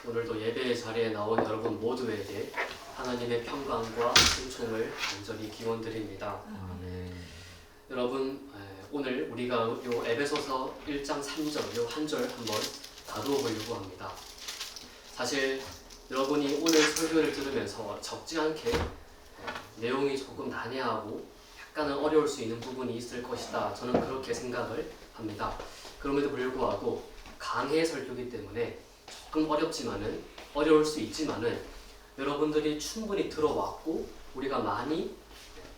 오늘도 예배의 자리에 나온 여러분 모두에게 하나님의 평강과 승총을 간절히 기원드립니다. 여러분, 오늘 우리가 요 에베소서 1장 3절 요 한 절 한번 다루어 보려고 합니다. 사실 여러분이 오늘 설교를 들으면서 적지 않게 내용이 조금 난해하고 약간은 어려울 수 있는 부분이 있을 것이다. 저는 그렇게 생각을 합니다. 그럼에도 불구하고 강해 설교이기 때문에 조금 어려울 수 있지만은 여러분들이 충분히 들어왔고 우리가 많이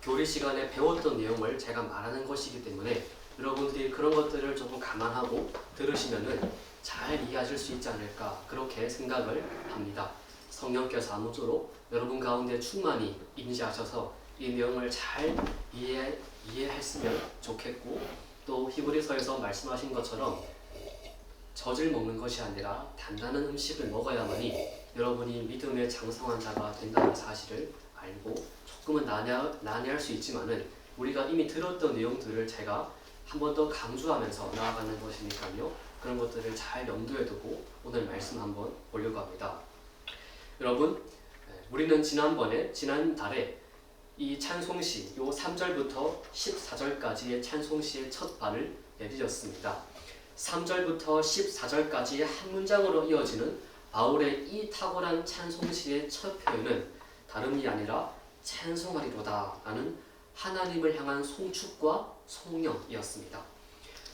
교리 시간에 배웠던 내용을 제가 말하는 것이기 때문에 여러분들이 그런 것들을 조금 감안하고 들으시면은 잘 이해하실 수 있지 않을까 그렇게 생각을 합니다. 성령께서 아무쪼록 여러분 가운데 충만히 임재하셔서 이 내용을 잘 이해했으면 좋겠고, 또 히브리서에서 말씀하신 것처럼 젖을 먹는 것이 아니라 단단한 음식을 먹어야만이 여러분이 믿음의 장성한 자가 된다는 사실을 알고, 조금은 난해할 수 있지만은 우리가 이미 들었던 내용들을 제가 한 번 더 강조하면서 나아가는 것이니까요. 그런 것들을 잘 염두에 두고 오늘 말씀 한번 보려고 합니다. 여러분, 우리는 지난달에 이 찬송시 요 3절부터 14절까지의 찬송시의 첫 반을 내드렸습니다. 3절부터 14절까지의 한 문장으로 이어지는 바울의 이 탁월한 찬송시의 첫 표현은 다름이 아니라 찬송하리로다 라는 하나님을 향한 송축과 송영이었습니다.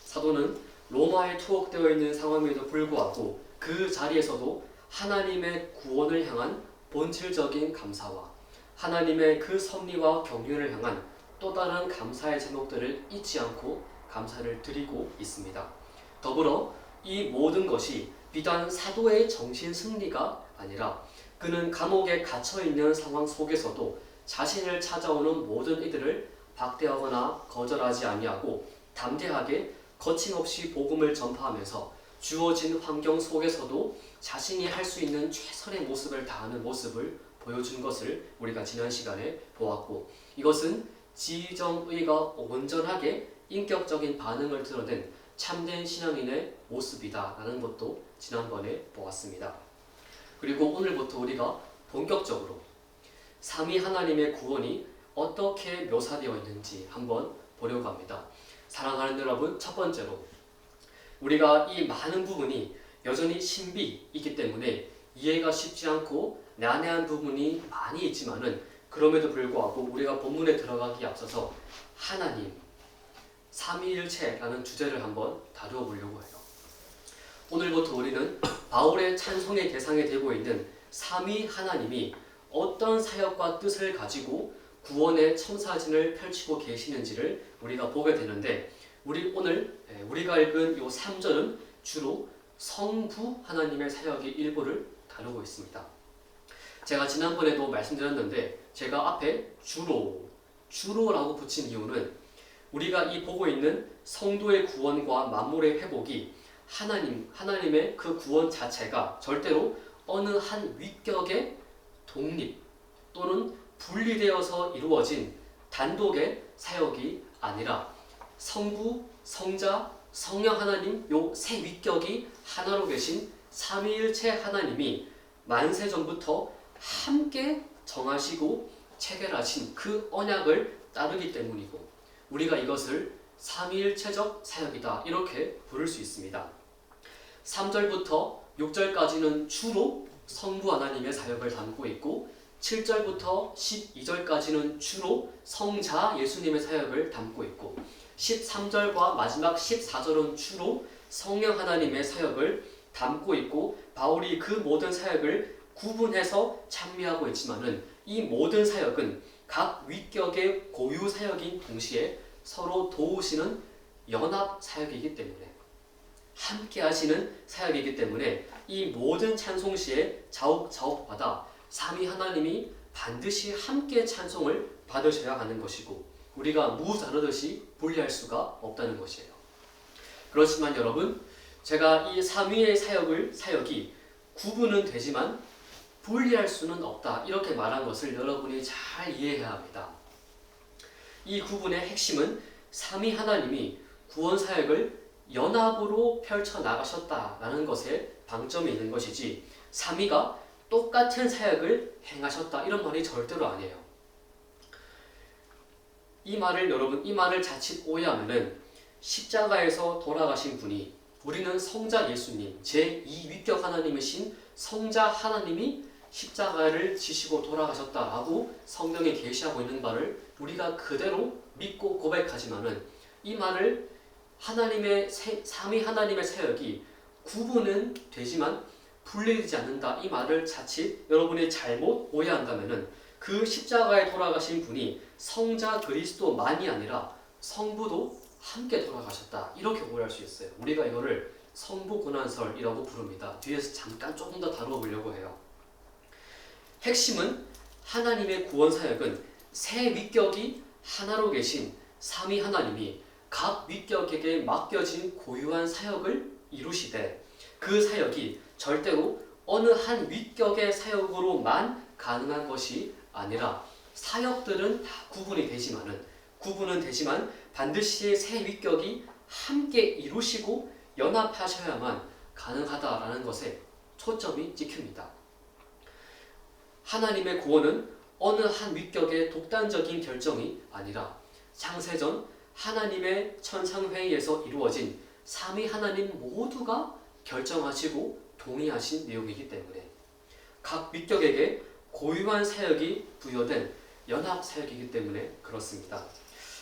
사도는 로마에 투옥되어 있는 상황에도 불구하고 그 자리에서도 하나님의 구원을 향한 본질적인 감사와 하나님의 그 섭리와 경륜을 향한 또 다른 감사의 제목들을 잊지 않고 감사를 드리고 있습니다. 더불어 이 모든 것이 비단 사도의 정신 승리가 아니라 그는 감옥에 갇혀있는 상황 속에서도 자신을 찾아오는 모든 이들을 박대하거나 거절하지 아니하고 담대하게 거침없이 복음을 전파하면서 주어진 환경 속에서도 자신이 할 수 있는 최선의 모습을 다하는 모습을 보여준 것을 우리가 지난 시간에 보았고, 이것은 지정의가 온전하게 인격적인 반응을 드러낸 참된 신앙인의 모습이다 라는 것도 지난번에 보았습니다. 그리고 오늘부터 우리가 본격적으로 삼위 하나님의 구원이 어떻게 묘사되어 있는지 한번 보려고 합니다. 사랑하는 여러분, 첫 번째로 우리가 이 많은 부분이 여전히 신비이기 때문에 이해가 쉽지 않고 난해한 부분이 많이 있지만은 그럼에도 불구하고 우리가 본문에 들어가기 앞서서 하나님, 삼위일체라는 주제를 한번 다루어 보려고 해요. 오늘부터 우리는 바울의 찬송의 대상이 되고 있는 삼위 하나님이 어떤 사역과 뜻을 가지고 구원의 청사진을 펼치고 계시는지를 우리가 보게 되는데, 오늘 우리가 읽은 이 3절은 주로 성부 하나님의 사역의 일부를 다루고 있습니다. 제가 지난번에도 말씀드렸는데 제가 앞에 주로라고 붙인 이유는 우리가 이 보고 있는 성도의 구원과 만물의 회복이 하나님의 그 구원 자체가 절대로 어느 한 위격의 독립 또는 분리되어서 이루어진 단독의 사역이 아니라 성부, 성자, 성령 하나님 요 세 위격이 하나로 계신 삼위일체 하나님이 만세 전부터 함께 정하시고 체결하신 그 언약을 따르기 때문이고, 우리가 이것을 삼위일체적 사역이다 이렇게 부를 수 있습니다. 3절부터 6절까지는 주로 성부 하나님의 사역을 담고 있고, 7절부터 12절까지는 주로 성자 예수님의 사역을 담고 있고, 13절과 마지막 14절은 주로 성령 하나님의 사역을 담고 있고, 바울이 그 모든 사역을 구분해서 찬미하고 있지만은 이 모든 사역은 각 위격의 고유 사역인 동시에 서로 도우시는 연합 사역이기 때문에, 함께 하시는 사역이기 때문에 이 모든 찬송시에 자옥자옥마다 삼위 하나님이 반드시 함께 찬송을 받으셔야 하는 것이고, 우리가 무 다르듯이 분리할 수가 없다는 것이에요. 그렇지만 여러분, 제가 이 삼위의 사역이 구분은 되지만 분리할 수는 없다 이렇게 말한 것을 여러분이 잘 이해해야 합니다. 이 구분의 핵심은 삼위 하나님이 구원 사역을 연합으로 펼쳐나가셨다라는 것에 방점이 있는 것이지 삼위가 똑같은 사역을 행하셨다 이런 말이 절대로 아니에요. 이 말을 자칫 오해하면은 십자가에서 돌아가신 분이 우리는 성자 예수님 제2위격 하나님이신 성자 하나님이 십자가를 지시고 돌아가셨다라고 성경에 계시하고 있는 바를 우리가 그대로 믿고 고백하지만은 이 말을 삼위 하나님의 사역이 구분은 되지만 분리되지 않는다 이 말을 자칫 여러분이 잘못 오해한다면은 그 십자가에 돌아가신 분이 성자 그리스도만이 아니라 성부도 함께 돌아가셨다 이렇게 오해할 수 있어요. 우리가 이거를 성부고난설이라고 부릅니다. 뒤에서 잠깐 조금 더 다뤄보려고 해요. 핵심은 하나님의 구원 사역은 세 위격이 하나로 계신 삼위 하나님이 각 위격에게 맡겨진 고유한 사역을 이루시되 그 사역이 절대로 어느 한 위격의 사역으로만 가능한 것이 아니라 사역들은 다 구분은 되지만 반드시 세 위격이 함께 이루시고 연합하셔야만 가능하다라는 것에 초점이 찍힙니다. 하나님의 구원은 어느 한 위격의 독단적인 결정이 아니라 창세전 하나님의 천상회의에서 이루어진 삼위 하나님 모두가 결정하시고 동의하신 내용이기 때문에 각 위격에게 고유한 사역이 부여된 연합 사역이기 때문에 그렇습니다.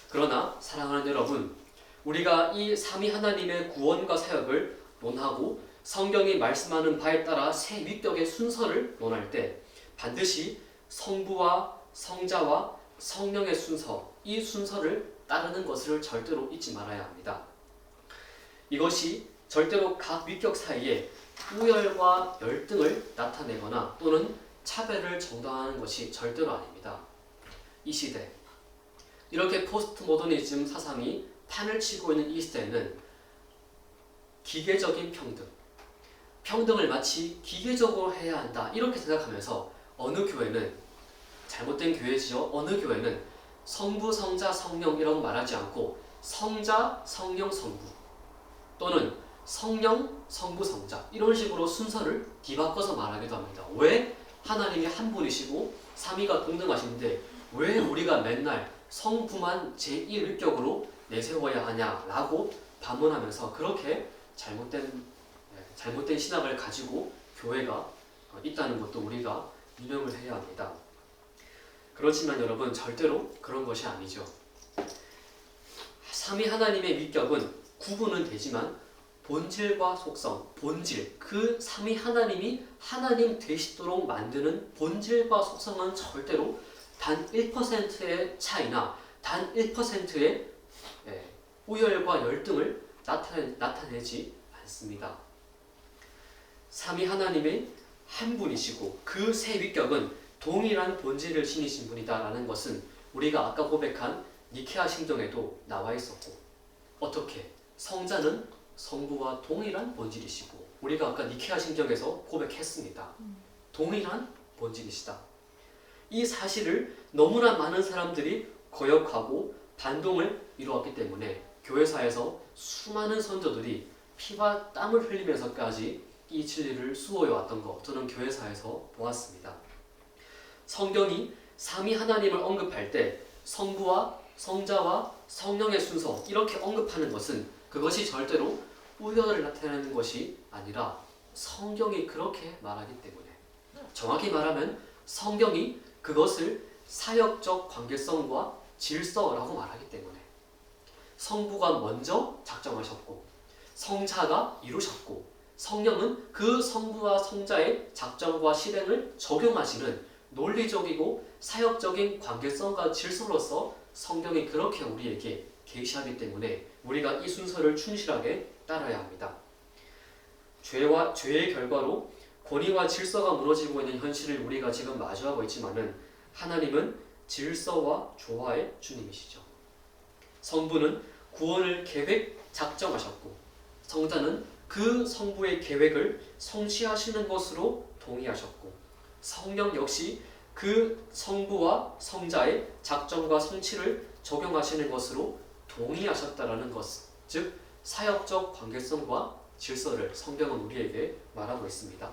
그러나 사랑하는 여러분, 우리가 이 삼위 하나님의 구원과 사역을 논하고 성경이 말씀하는 바에 따라 세 위격의 순서를 논할 때 반드시 성부와 성자와 성령의 순서, 이 순서를 따르는 것을 절대로 잊지 말아야 합니다. 이것이 절대로 각 위격 사이에 우열과 열등을 나타내거나 또는 차별을 정당화하는 것이 절대로 아닙니다. 이 시대, 이렇게 포스트 모더니즘 사상이 판을 치고 있는 이 시대에는 기계적인 평등을 마치 기계적으로 해야 한다 이렇게 생각하면서 어느 교회는 잘못된 교회지요. 어느 교회는 성부, 성자, 성령이라고 말하지 않고 성자, 성령, 성부 또는 성령, 성부, 성자 이런 식으로 순서를 뒤바꿔서 말하기도 합니다. 왜 하나님이 한 분이시고 삼위가 동등하신데 왜 우리가 맨날 성부만 제1위격으로 내세워야 하냐라고 반문하면서 그렇게 잘못된 신학을 가지고 교회가 있다는 것도 우리가 유념을 해야 합니다. 그렇지만 여러분 절대로 그런 것이 아니죠. 삼위 하나님의 위격은 구분은 되지만 본질과 속성, 그 삼위 하나님이 하나님 되시도록 만드는 본질과 속성은 절대로 단 1%의 차이나 단 1%의 우열과 열등을 나타내지 않습니다. 삼위 하나님의 한 분이시고 그 세 위격은 동일한 본질을 지니신 분이다라는 것은 우리가 아까 고백한 니케아 신정에도 나와 있었고 어떻게? 성자는 성부와 동일한 본질이시고 우리가 아까 니케아 신정에서 고백했습니다. 동일한 본질이시다. 이 사실을 너무나 많은 사람들이 거역하고 반동을 이루었기 때문에 교회사에서 수많은 선조들이 피와 땀을 흘리면서까지 이 진리를 수호해왔던 것 저는 교회사에서 보았습니다. 성경이 삼위 하나님을 언급할 때 성부와 성자와 성령의 순서 이렇게 언급하는 것은 그것이 절대로 우열을 나타내는 것이 아니라 성경이 그렇게 말하기 때문에 정확히 말하면 성경이 그것을 사역적 관계성과 질서라고 말하기 때문에 성부가 먼저 작정하셨고 성자가 이루셨고 성령은 그 성부와 성자의 작정과 실행을 적용하시는 논리적이고 사역적인 관계성과 질서로서 성경이 그렇게 우리에게 계시하기 때문에 우리가 이 순서를 충실하게 따라야 합니다. 죄의 결과로 권위와 질서가 무너지고 있는 현실을 우리가 지금 마주하고 있지만은 하나님은 질서와 조화의 주님이시죠. 성부는 구원을 작정하셨고 성자는 그 성부의 계획을 성취하시는 것으로 동의하셨고 성령 역시 그 성부와 성자의 작정과 성취를 적용하시는 것으로 동의하셨다라는 것, 즉 사역적 관계성과 질서를 성경은 우리에게 말하고 있습니다.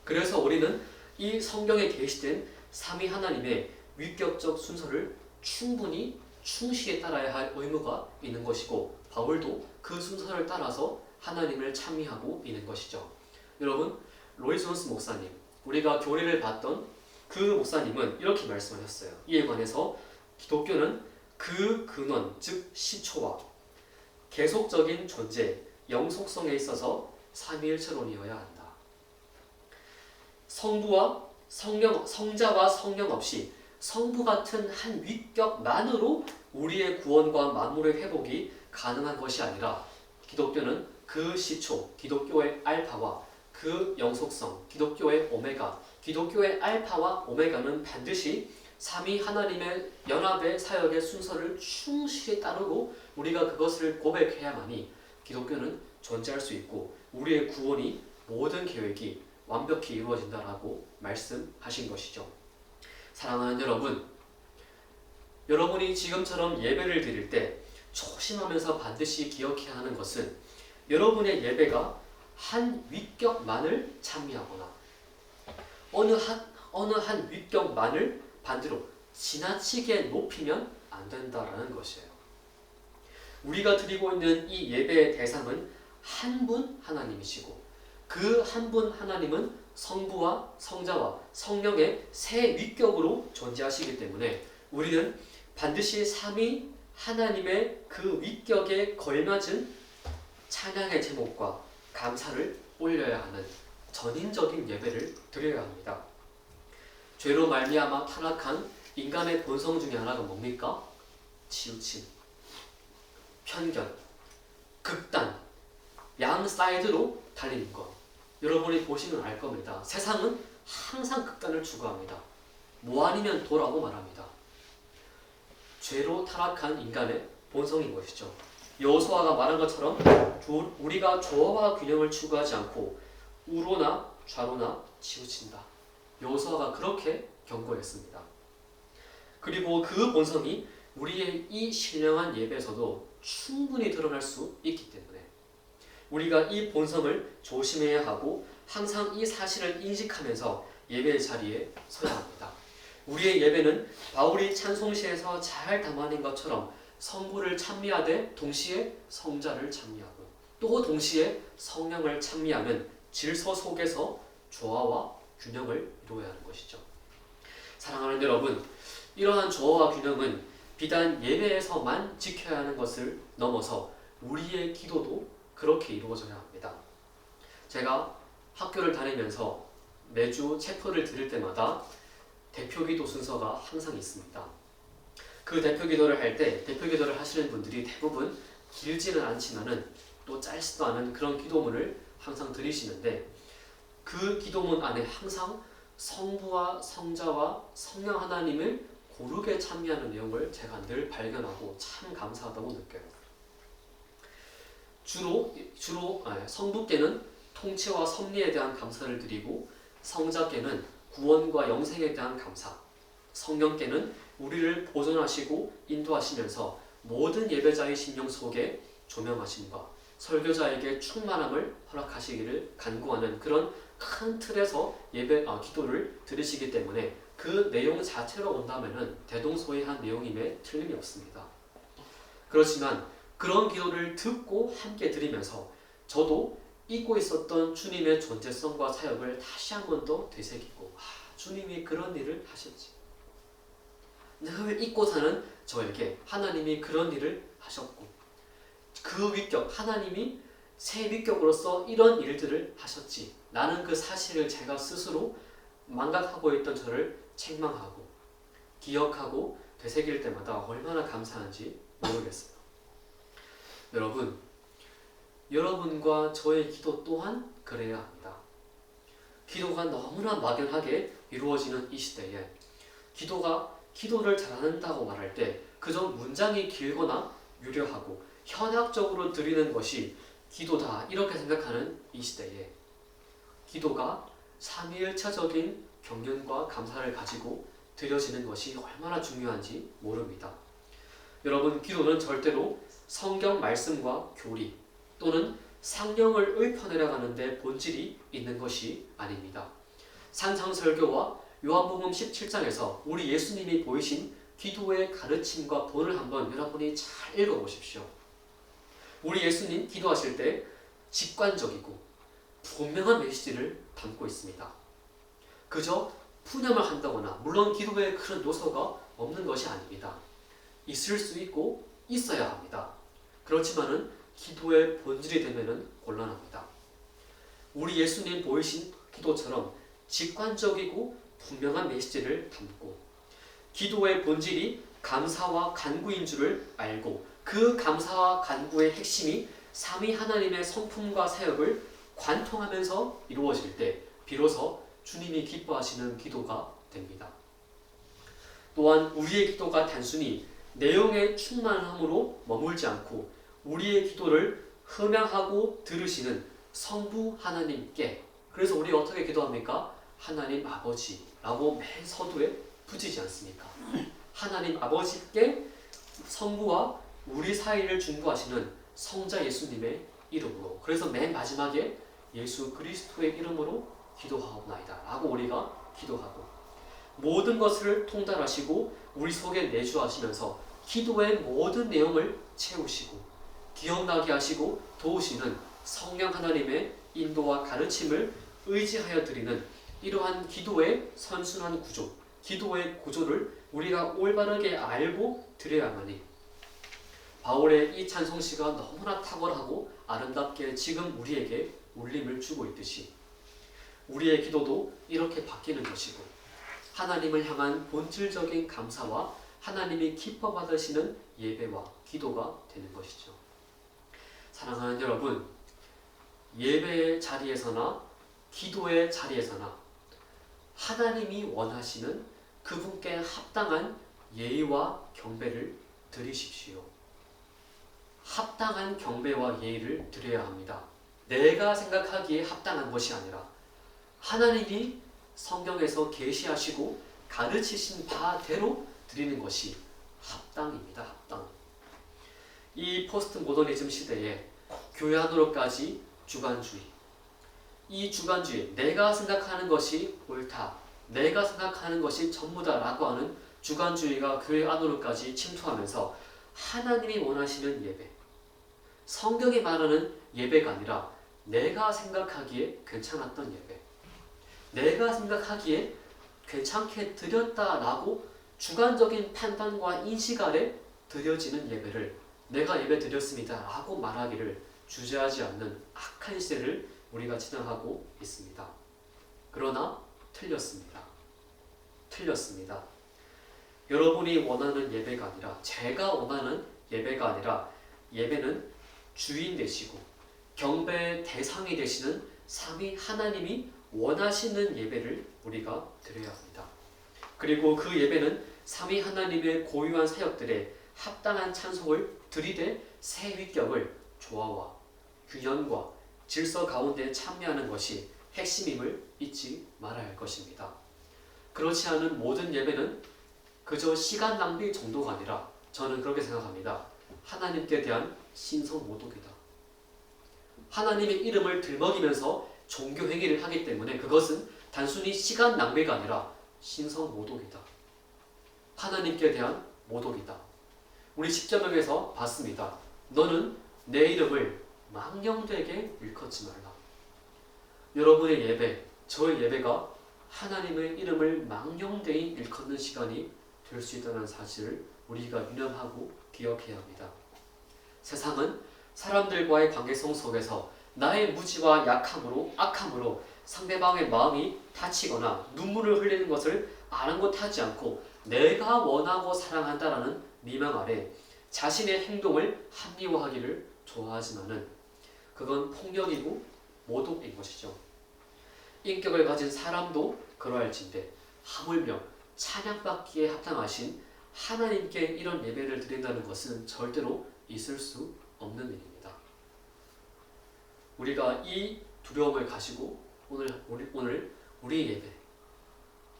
그래서 우리는 이 성경에 계시된 삼위 하나님의 위격적 순서를 충분히 충실히 따라야 할 의무가 있는 것이고, 바울도 그 순서를 따라서 하나님을 찬미하고 있는 것이죠. 여러분, 로이스 존스 목사님, 우리가 교리를 봤던 그 목사님은 이렇게 말씀하셨어요. 이에 관해서 기독교는 그 근원, 즉 시초와 계속적인 존재, 영속성에 있어서 삼위일체론이어야 한다. 성부와 성자와 성령 없이 성부 같은 한 위격만으로 우리의 구원과 만물의 회복이 가능한 것이 아니라, 기독교는 그 시초, 기독교의 알파와 그 영속성, 기독교의 오메가, 기독교의 알파와 오메가는 반드시 삼위 하나님의 연합의 사역의 순서를 충실히 따르고 우리가 그것을 고백해야만이 기독교는 존재할 수 있고 우리의 구원이 모든 계획이 완벽히 이루어진다라고 말씀하신 것이죠. 사랑하는 여러분, 여러분이 지금처럼 예배를 드릴 때 조심하면서 반드시 기억해야 하는 것은, 여러분의 예배가 한 위격만을 찬미하거나 어느 한 위격만을 반대로 지나치게 높이면 안 된다라는 것이에요. 우리가 드리고 있는 이 예배의 대상은 한 분 하나님이시고, 그 한 분 하나님은 성부와 성자와 성령의 세 위격으로 존재하시기 때문에 우리는 반드시 삼위 하나님의 그 위격에 걸맞은 찬양의 제목과 감사를 올려야 하는 전인적인 예배를 드려야 합니다. 죄로 말미암아 타락한 인간의 본성 중에 하나가 뭡니까? 치우침, 편견, 극단, 양 사이드로 달리는 것. 여러분이 보시면 알 겁니다. 세상은 항상 극단을 추구합니다. 뭐 아니면 도라고 말합니다. 죄로 타락한 인간의 본성인 것이죠. 여호수아가 말한 것처럼 우리가 조화와 균형을 추구하지 않고 우로나 좌로나 치우친다. 여호수아가 그렇게 경고했습니다. 그리고 그 본성이 우리의 이 신령한 예배에서도 충분히 드러날 수 있기 때문에 우리가 이 본성을 조심해야 하고 항상 이 사실을 인식하면서 예배의 자리에 서야 합니다. 우리의 예배는 바울이 찬송시에서 잘 담아낸 것처럼 성부를 찬미하되 동시에 성자를 찬미하고 또 동시에 성령을 찬미하는 질서 속에서 조화와 균형을 이루어야 하는 것이죠. 사랑하는 여러분, 이러한 조화와 균형은 비단 예배에서만 지켜야 하는 것을 넘어서 우리의 기도도 그렇게 이루어져야 합니다. 제가 학교를 다니면서 매주 체포를 드릴 때마다 대표기도 순서가 항상 있습니다. 그 대표기도를 할 때 대표기도를 하시는 분들이 대부분 길지는 않지만은 또 짧지도 않은 그런 기도문을 항상 드리시는데, 그 기도문 안에 항상 성부와 성자와 성령 하나님을 고르게 찬미하는 내용을 제가 늘 발견하고 참 감사하다고 느껴요. 주로 성부께는 통치와 섭리에 대한 감사를 드리고, 성자께는 구원과 영생에 대한 감사, 성령께는 우리를 보존하시고 인도하시면서 모든 예배자의 심령 속에 조명하심과 설교자에게 충만함을 허락하시기를 간구하는 그런 큰 틀에서 기도를 드리시기 때문에 그 내용 자체로 본다면은 대동소이한 내용임에 틀림이 없습니다. 그렇지만 그런 기도를 듣고 함께 드리면서 저도 잊고 있었던 주님의 존재성과 사역을 다시 한 번 더 되새기고, 주님이 그런 일을 하셨지. 늘 잊고 사는 저에게 하나님이 그런 일을 하셨고, 그 위격, 하나님이 새 위격으로서 이런 일들을 하셨지. 나는 그 사실을 제가 스스로 망각하고 있던 저를 책망하고 기억하고 되새길 때마다 얼마나 감사한지 모르겠어요. 여러분, 여러분과 저의 기도 또한 그래야 합니다. 기도가 너무나 막연하게 이루어지는 이 시대에 기도를 잘한다고 말할 때 그저 문장이 길거나 유려하고 현학적으로 드리는 것이 기도다 이렇게 생각하는 이 시대에 기도가 삼위일체적인 경륜과 감사를 가지고 드려지는 것이 얼마나 중요한지 모릅니다. 여러분, 기도는 절대로 성경 말씀과 교리, 또는 상령을 읊어내려가는 데 본질이 있는 것이 아닙니다. 산상설교와 요한복음 17장에서 우리 예수님이 보이신 기도의 가르침과 본을 한번 여러분이 잘 읽어보십시오. 우리 예수님 기도하실 때 직관적이고 분명한 메시지를 담고 있습니다. 그저 푸념을 한다거나 물론 기도에 그런 요소가 없는 것이 아닙니다. 있을 수 있고 있어야 합니다. 그렇지만은 기도의 본질이 되면은 곤란합니다. 우리 예수님 보이신 기도처럼 직관적이고 분명한 메시지를 담고 기도의 본질이 감사와 간구인 줄을 알고 그 감사와 간구의 핵심이 삼위 하나님의 성품과 사역을 관통하면서 이루어질 때 비로소 주님이 기뻐하시는 기도가 됩니다. 또한 우리의 기도가 단순히 내용의 충만함으로 머물지 않고 우리의 기도를 흠양하고 들으시는 성부 하나님께, 그래서 우리가 어떻게 기도합니까? 하나님 아버지라고 맨 서두에 붙이지 않습니까? 하나님 아버지께 성부와 우리 사이를 중보하시는 성자 예수님의 이름으로, 그래서 맨 마지막에 예수 그리스도의 이름으로 기도하옵나이다 라고 우리가 기도하고, 모든 것을 통달하시고 우리 속에 내주하시면서 기도의 모든 내용을 채우시고 기억나게 하시고 도우시는 성령 하나님의 인도와 가르침을 의지하여 드리는 이러한 기도의 선순환 구조, 기도의 구조를 우리가 올바르게 알고 드려야만이 바울의 이 찬송시가 너무나 탁월하고 아름답게 지금 우리에게 울림을 주고 있듯이 우리의 기도도 이렇게 바뀌는 것이고 하나님을 향한 본질적인 감사와 하나님이 기뻐 받으시는 예배와 기도가 되는 것이죠. 사랑하는 여러분, 예배의 자리에서나 기도의 자리에서나 하나님이 원하시는 그분께 합당한 예의와 경배를 드리십시오. 합당한 경배와 예의를 드려야 합니다. 내가 생각하기에 합당한 것이 아니라 하나님이 성경에서 계시하시고 가르치신 바대로 드리는 것이 합당입니다. 합당. 이 포스트 모더니즘 시대에 교회 안으로까지 주관주의, 이 주관주의, 내가 생각하는 것이 옳다, 내가 생각하는 것이 전부다라고 하는 주관주의가 교회 안으로까지 침투하면서 하나님이 원하시는 예배, 성경이 말하는 예배가 아니라 내가 생각하기에 괜찮았던 예배, 내가 생각하기에 괜찮게 드렸다라고 주관적인 판단과 인식 아래 드려지는 예배를 내가 예배 드렸습니다 라고 말하기를 주저하지 않는 악한 시대를 우리가 지나가고 있습니다. 그러나 틀렸습니다. 틀렸습니다. 여러분이 원하는 예배가 아니라, 제가 원하는 예배가 아니라, 예배는 주인 되시고 경배의 대상이 되시는 삼위 하나님이 원하시는 예배를 우리가 드려야 합니다. 그리고 그 예배는 삼위 하나님의 고유한 사역들에 합당한 찬송을 드리되 새 위격을 조화와 균형과 질서 가운데 참여하는 것이 핵심임을 잊지 말아야 할 것입니다. 그렇지 않은 모든 예배는 그저 시간 낭비 정도가 아니라, 저는 그렇게 생각합니다. 하나님께 대한 신성 모독이다. 하나님의 이름을 들먹이면서 종교 행위를 하기 때문에 그것은 단순히 시간 낭비가 아니라 신성 모독이다. 하나님께 대한 모독이다. 우리 십자명에서 봤습니다. 너는 내 이름을 망령되게 일컫지 말라. 여러분의 예배, 저의 예배가 하나님의 이름을 망령되이 일컫는 시간이 될 수 있다는 사실을 우리가 유념하고 기억해야 합니다. 세상은 사람들과의 관계성 속에서 나의 무지와 악함으로 상대방의 마음이 다치거나 눈물을 흘리는 것을 아랑곳하지 않고 내가 원하고 사랑한다라는 미명 아래 자신의 행동을 합리화하기를 좋아하지만은 그건 폭력이고 모독인 것이죠. 인격을 가진 사람도 그러할진데 하물며 찬양받기에 합당하신 하나님께 이런 예배를 드린다는 것은 절대로 있을 수 없는 일입니다. 우리가 이 두려움을 가지고 오늘 우리의 예배,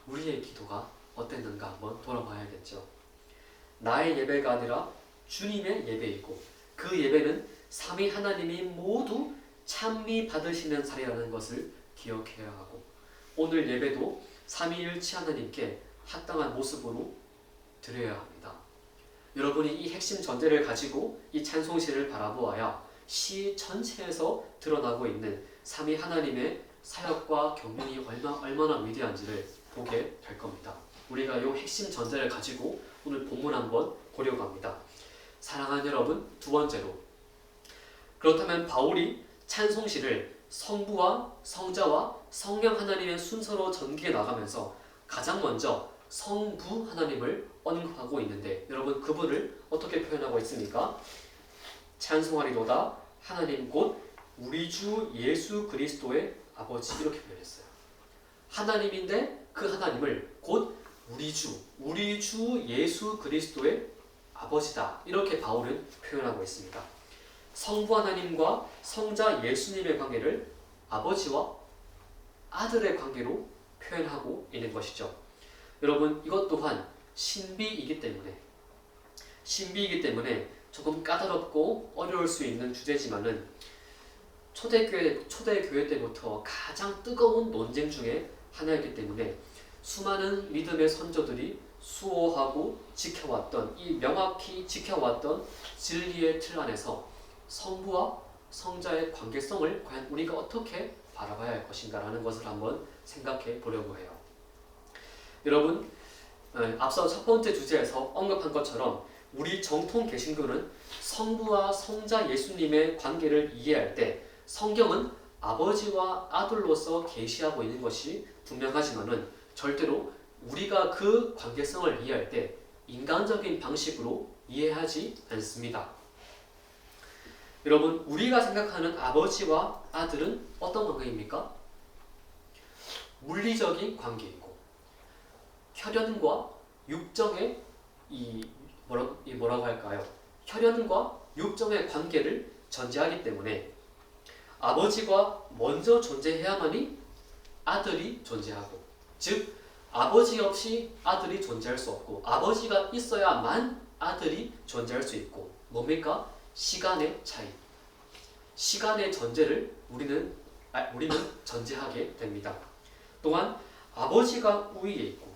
우리의 기도가 어땠는가 한번 돌아봐야겠죠. 나의 예배가 아니라 주님의 예배이고 그 예배는 삼위 하나님이 모두 찬미 받으시는 자리라는 것을 기억해야 하고, 오늘 예배도 삼위일체 하나님께 합당한 모습으로 드려야 합니다. 여러분이 이 핵심 전제를 가지고 이 찬송시를 바라보아야 시 전체에서 드러나고 있는 삼위 하나님의 사역과 경륜이 얼마나 위대한지를 보게 될 겁니다. 우리가 이 핵심 전제를 가지고 오늘 본문 한번 보려고 합니다. 사랑하는 여러분, 두 번째로, 그렇다면 바울이 찬송시를 성부와 성자와 성령 하나님의 순서로 전기해 나가면서 가장 먼저 성부 하나님을 언급하고 있는데, 여러분 그분을 어떻게 표현하고 있습니까? 찬송하리로다 하나님 곧 우리 주 예수 그리스도의 아버지, 이렇게 표현했어요. 하나님인데 그 하나님을 곧 우리 주 예수 그리스도의 아버지다, 이렇게 바울은 표현하고 있습니다. 성부 하나님과 성자 예수님의 관계를 아버지와 아들의 관계로 표현하고 있는 것이죠. 여러분 이것 또한 신비이기 때문에 조금 까다롭고 어려울 수 있는 주제지만은 초대교회 때부터 가장 뜨거운 논쟁 중에 하나이기 때문에 수많은 믿음의 선조들이 수호하고 지켜왔던, 이 명확히 지켜왔던 진리의 틀 안에서 성부와 성자의 관계성을 과연 우리가 어떻게 바라봐야 할 것인가라는 것을 한번 생각해 보려고 해요. 여러분, 앞서 첫 번째 주제에서 언급한 것처럼 우리 정통 개신교는 성부와 성자 예수님의 관계를 이해할 때 성경은 아버지와 아들로서 계시하고 있는 것이 분명하지만은 절대로 우리가 그 관계성을 이해할 때 인간적인 방식으로 이해하지 않습니다. 여러분, 우리가 생각하는 아버지와 아들은 어떤 관계입니까? 물리적인 관계이고 혈연과 육정의 뭐라고 할까요? 혈연과 육정의 관계를 전제하기 때문에 아버지가 먼저 존재해야만이 아들이 존재하고, 즉 아버지 없이 아들이 존재할 수 없고 아버지가 있어야만 아들이 존재할 수 있고, 뭡니까? 시간의 차이, 시간의 전제를 우리는 전제하게 됩니다. 또한 아버지가 우위에 있고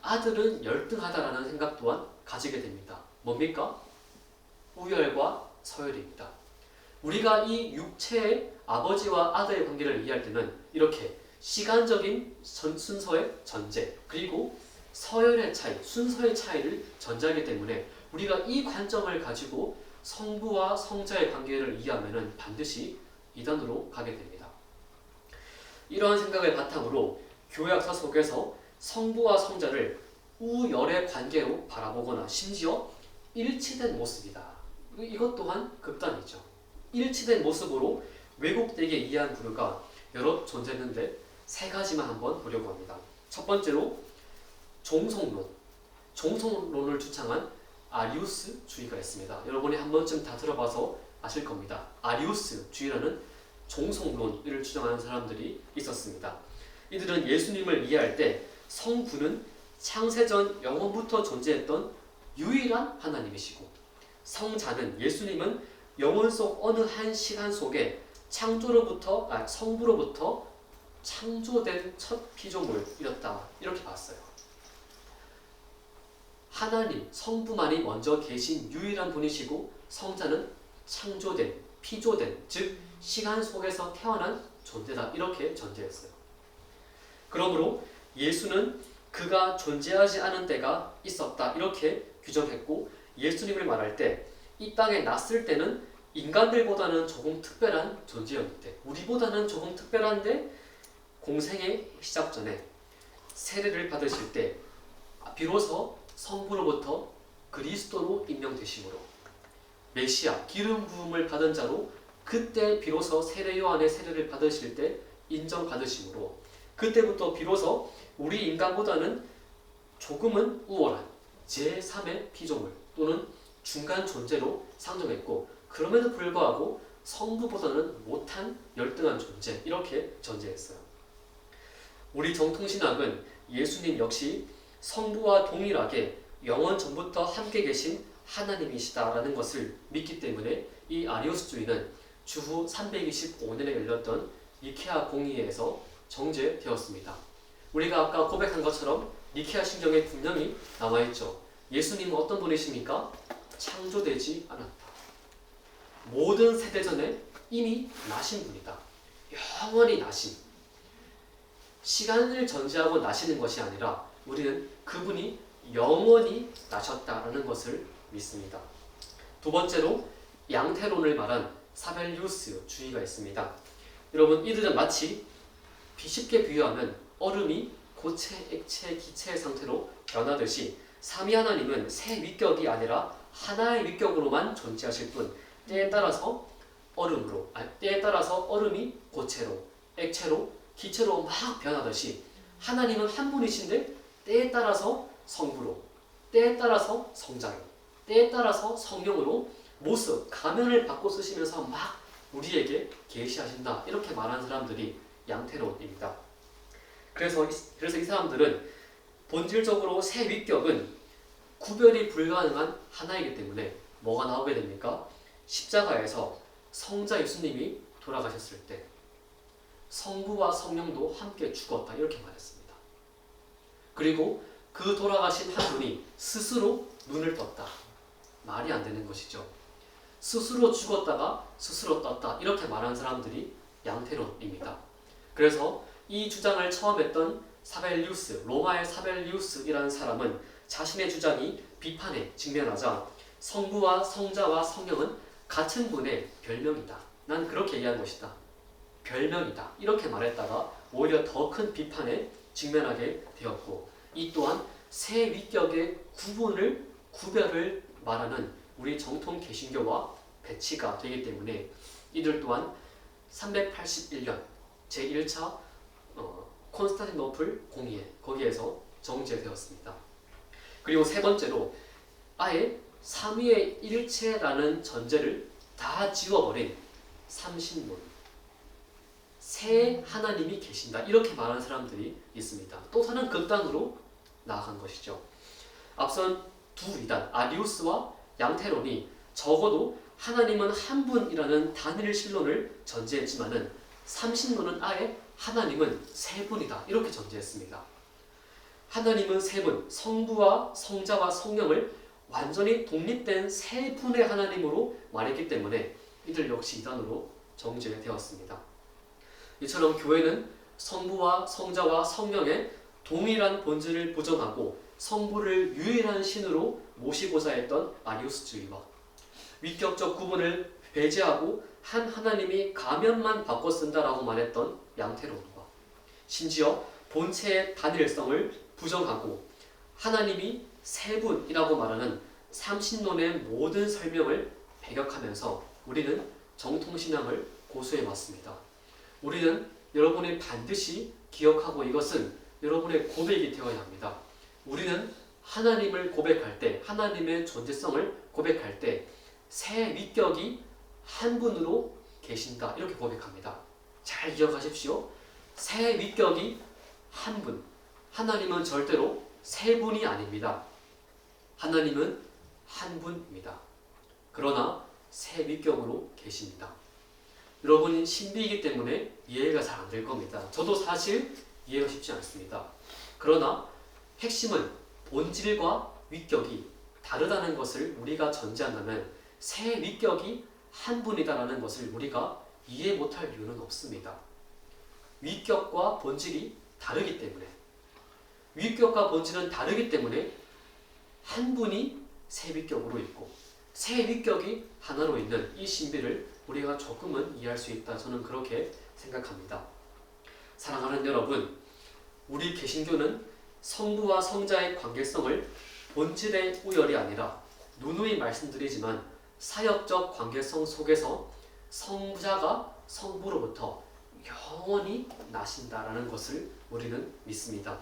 아들은 열등하다라는 생각 또한 가지게 됩니다. 뭡니까? 우열과 서열입니다. 우리가 이 육체의 아버지와 아들의 관계를 이해할 때는 이렇게 시간적인 순서의 전제, 그리고 서열의 차이, 순서의 차이를 전제하기 때문에 우리가 이 관점을 가지고 성부와 성자의 관계를 이해하면 반드시 이단으로 가게 됩니다. 이러한 생각을 바탕으로 교회학사 속에서 성부와 성자를 우열의 관계로 바라보거나 심지어 일치된 모습이다, 이것 또한 극단이죠. 일치된 모습으로 왜곡되게 이해한 부류가 여러 존재했는데 세 가지만 한번 보려고 합니다. 첫 번째로 종속론을 주창한 아리우스주의가 있습니다. 여러분이 한 번쯤 다 들어봐서 아실 겁니다. 아리우스주의라는 종속론을 주장하는 사람들이 있었습니다. 이들은 예수님을 이해할 때 성부는 창세전 영원부터 존재했던 유일한 하나님이시고, 성자는 예수님은 영원 속 어느 한 시간 속에 성부로부터 창조된 첫 피조물이었다, 이렇게 봤어요. 하나님, 성부만이 먼저 계신 유일한 분이시고 성자는 창조된, 피조된, 즉 시간 속에서 태어난 존재다, 이렇게 전제했어요. 그러므로 예수는 그가 존재하지 않은 때가 있었다, 이렇게 규정했고, 예수님을 말할 때 이 땅에 났을 때는 인간들보다는 조금 특별한 존재였는데, 우리보다는 조금 특별한데 공생의 시작 전에 세례를 받으실 때 비로소 성부로부터 그리스도로 임명되심으로 메시아, 기름 부음을 받은 자로 그때 비로소 세례 요한의 세례를 받으실 때 인정받으심으로 그때부터 비로소 우리 인간보다는 조금은 우월한 제3의 피조물 또는 중간 존재로 상정했고, 그럼에도 불구하고 성부보다는 못한 열등한 존재, 이렇게 전제했어요. 우리 정통신학은 예수님 역시 성부와 동일하게 영원 전부터 함께 계신 하나님이시다라는 것을 믿기 때문에 이 아리우스주의는 주후 325년에 열렸던 니케아 공의회에서 정제되었습니다. 우리가 아까 고백한 것처럼 니케아 신경에 분명히 나와있죠. 예수님은 어떤 분이십니까? 창조되지 않았다. 모든 세대 전에 이미 나신 분이다. 영원히 나신. 시간을 전제하고 나시는 것이 아니라 우리는 그분이 영원히 나셨다라는 것을 믿습니다. 두 번째로 양태론을 말한 사벨리우스 주의가 있습니다. 여러분, 이들은 마치 쉽게 비유하면 얼음이 고체, 액체, 기체의 상태로 변하듯이 삼위 하나님은 세 위격이 아니라 하나의 위격으로만 존재하실 뿐 때에 따라서 얼음이 고체로, 액체로, 기체로 막 변하듯이 하나님은 한 분이신데 때에 따라서 성부로, 때에 따라서 성자로, 때에 따라서 성령으로 모습, 가면을 바꿔 쓰시면서 막 우리에게 계시하신다. 이렇게 말하는 사람들이 양태론입니다. 그래서 이 사람들은 본질적으로 세 위격은 구별이 불가능한 하나이기 때문에 뭐가 나오게 됩니까? 십자가에서 성자 예수님이 돌아가셨을 때 성부와 성령도 함께 죽었다. 이렇게 말했습니다. 그리고 그 돌아가신 한 분이 스스로 눈을 떴다. 말이 안 되는 것이죠. 스스로 죽었다가 스스로 떴다. 이렇게 말하는 사람들이 양태론입니다. 그래서 이 주장을 처음 했던 사벨리우스, 로마의 사벨리우스이라는 사람은 자신의 주장이 비판에 직면하자 성부와 성자와 성령은 같은 분의 별명이다. 난 그렇게 이해한 것이다. 별명이다. 이렇게 말했다가 오히려 더 큰 비판에 직면하게 되었고, 이 또한 세 위격의 구별을 말하는 우리 정통 개신교와 배치가 되기 때문에 이들 또한 381년 제1차 콘스탄티노플 공의회 거기에서 정제되었습니다. 그리고 세 번째로 아예 삼위의 일체라는 전제를 다 지워버린 삼신론, 세 하나님이 계신다 이렇게 말하는 사람들이 있습니다. 또 다른 극단으로 나아간 것이죠. 앞선 두 이단 아리우스와 양태론이 적어도 하나님은 한 분이라는 단일 신론을 전제했지만은 삼신론은 아예 하나님은 세 분이다 이렇게 전제했습니다. 하나님은 세 분, 성부와 성자와 성령을 완전히 독립된 세 분의 하나님으로 말했기 때문에 이들 역시 이단으로 정제되었습니다. 이처럼 교회는 성부와 성자와 성령의 동일한 본질을 부정하고 성부를 유일한 신으로 모시고자 했던 아리우스주의와 위격적 구분을 배제하고 한 하나님이 가면만 바꿔 쓴다라고 말했던 양태론과 심지어 본체의 단일성을 부정하고 하나님이 세 분이라고 말하는 삼신론의 모든 설명을 배격하면서 우리는 정통신앙을 고수해 왔습니다. 우리는 여러분이 반드시 기억하고 이것은 여러분의 고백이 되어야 합니다. 우리는 하나님을 고백할 때, 하나님의 존재성을 고백할 때 세 위격이 한 분으로 계신다 이렇게 고백합니다. 잘 기억하십시오. 세 위격이 한 분. 하나님은 절대로 세 분이 아닙니다. 하나님은 한 분입니다. 그러나 세 위격으로 계십니다. 여러분이 신비이기 때문에 이해가 잘 안 될 겁니다. 저도 사실 이해가 쉽지 않습니다. 그러나 핵심은 본질과 위격이 다르다는 것을 우리가 전제한다면 세 위격이 한 분이다라는 것을 우리가 이해 못할 이유는 없습니다. 위격과 본질이 다르기 때문에, 위격과 본질은 다르기 때문에 한 분이 세 위격으로 있고 세 위격이 하나로 있는 이 신비를 우리가 조금은 이해할 수 있다. 저는 그렇게 생각합니다. 사랑하는 여러분, 우리 개신교는 성부와 성자의 관계성을 본질의 우열이 아니라 누누이 말씀드리지만 사역적 관계성 속에서 성자가 성부로부터 영원히 나신다라는 것을 우리는 믿습니다.